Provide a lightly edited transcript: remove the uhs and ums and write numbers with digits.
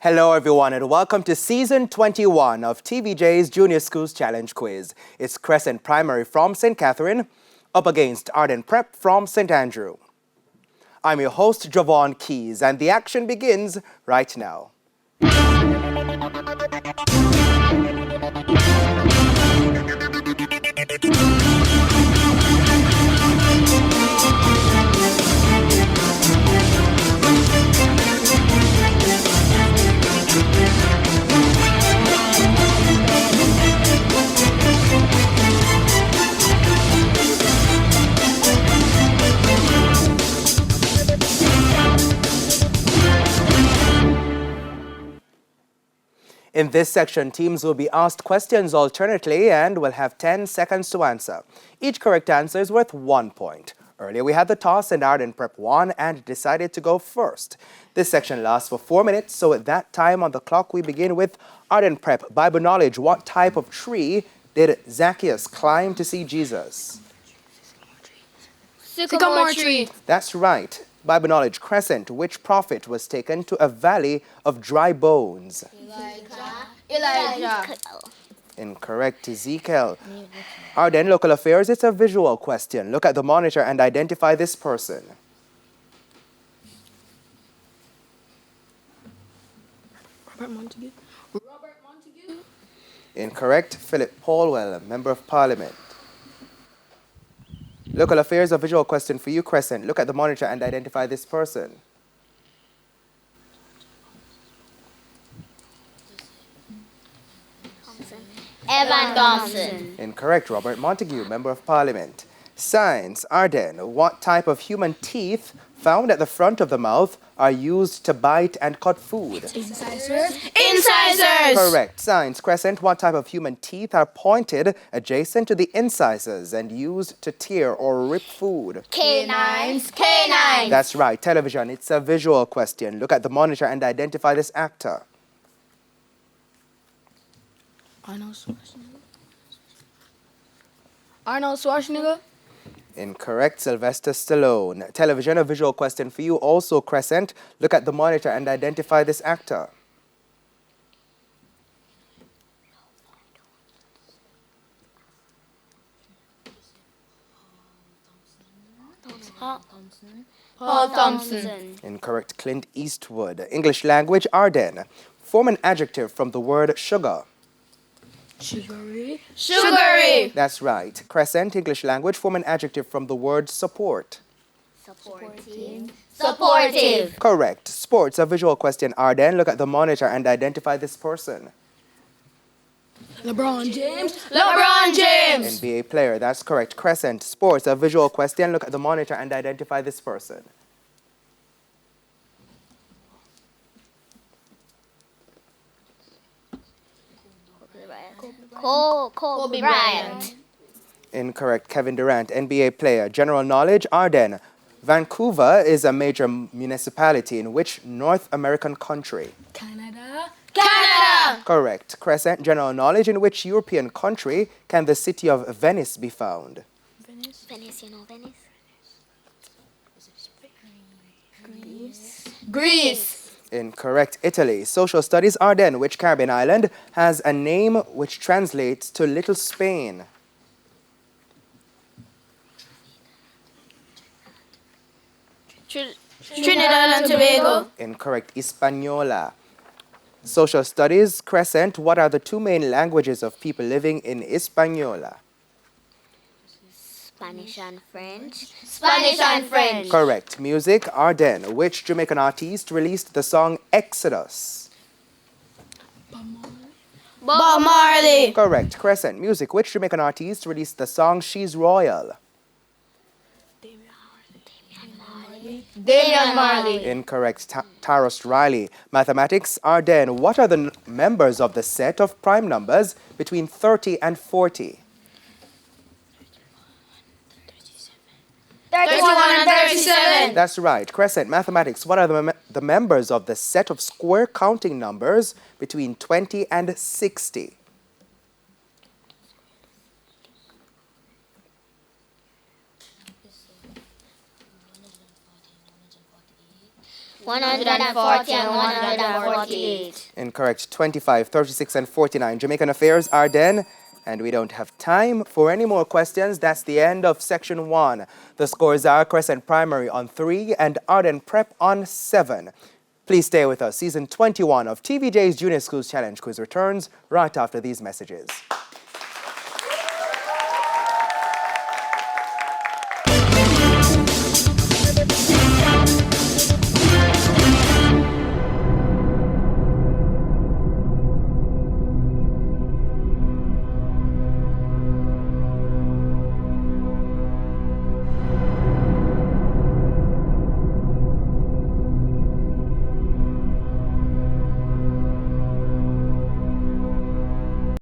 Hello everyone and welcome to Season 21 of TVJ's Junior Schools Challenge Quiz. It's Crescent Primary from St. Catherine up against Ardenne Prep from St. Andrew. I'm your host Javon Keys and the action begins right now. In this section, teams will be asked questions alternately and will have 10 seconds to answer. Each correct answer is worth 1 point. Earlier we had the toss and Ardenne Prep won and decided to go first. This section lasts for 4 minutes, so at that time on the clock we begin with Ardenne Prep. Bible knowledge, what type of tree did Zacchaeus climb to see Jesus? Sycamore tree. That's right. Bible knowledge, Crescent, which prophet was taken to a valley of dry bones? Elijah. Incorrect. Ezekiel. Ardenne, local affairs, it's a visual question. Look at the monitor and identify this person. Robert Montague. Incorrect. Philip Paulwell, Member of Parliament. Local affairs, a visual question for you, Crescent. Look at the monitor and identify this person. Evan Thompson. Incorrect. Robert Montague, Member of Parliament. Science, Ardenne, what type of human teeth found at the front of the mouth are used to bite and cut food? Incisors. Incisors. Correct. Science, Crescent, what type of human teeth are pointed adjacent to the incisors and used to tear or rip food? Canines. Canines. That's right. Television, it's a visual question. Look at the monitor and identify this actor. Arnold Schwarzenegger. Incorrect. Sylvester Stallone. Television, a visual question for you. Also, Crescent, look at the monitor and identify this actor. Paul Thompson. Incorrect. Clint Eastwood. English language, Ardenne. Form an adjective from the word sugar. Sugary. Sugary. That's right. Crescent, English language, form an adjective from the word support. Supportive. Supportive. Correct. Sports, a visual question, Ardenne. Look at the monitor and identify this person. LeBron James. LeBron James. NBA player, that's correct. Crescent, sports, a visual question. Look at the monitor and identify this person. Kobe Bryant. Incorrect. Kevin Durant, NBA player. General knowledge, Ardenne. Vancouver is a major municipality in which North American country? Canada. Canada. Correct. Crescent, general knowledge, in which European country can the city of Venice be found? Venice. Venice, you know Venice? Greece. Incorrect. Italy. Social studies, Ardenne, which Caribbean island has a name which translates to Little Spain? Trinidad and Tobago. Incorrect. Hispaniola. Social studies, Crescent, what are the two main languages of people living in Hispaniola? Spanish and French. Spanish and French. Correct. Music, Ardenne, which Jamaican artist released the song Exodus? Bob Marley. Correct. Crescent. Music, which Jamaican artist released the song She's Royal? Damian Marley. Incorrect. Taros Riley. Mathematics, Ardenne, what are the members of the set of prime numbers between 30 and 40? 31 and 37. That's right. Crescent, mathematics, what are the members of the set of square counting numbers between 20 and 60? 148, 140 and 148. Incorrect. 25, 36, and 49. Jamaican Affairs, Ardenne. And we don't have time for any more questions. That's the end of section 1. The scores are Crescent Primary on 3 and Ardenne Prep on 7. Please stay with us. Season 21 of TVJ's Junior Schools Challenge Quiz returns right after these messages.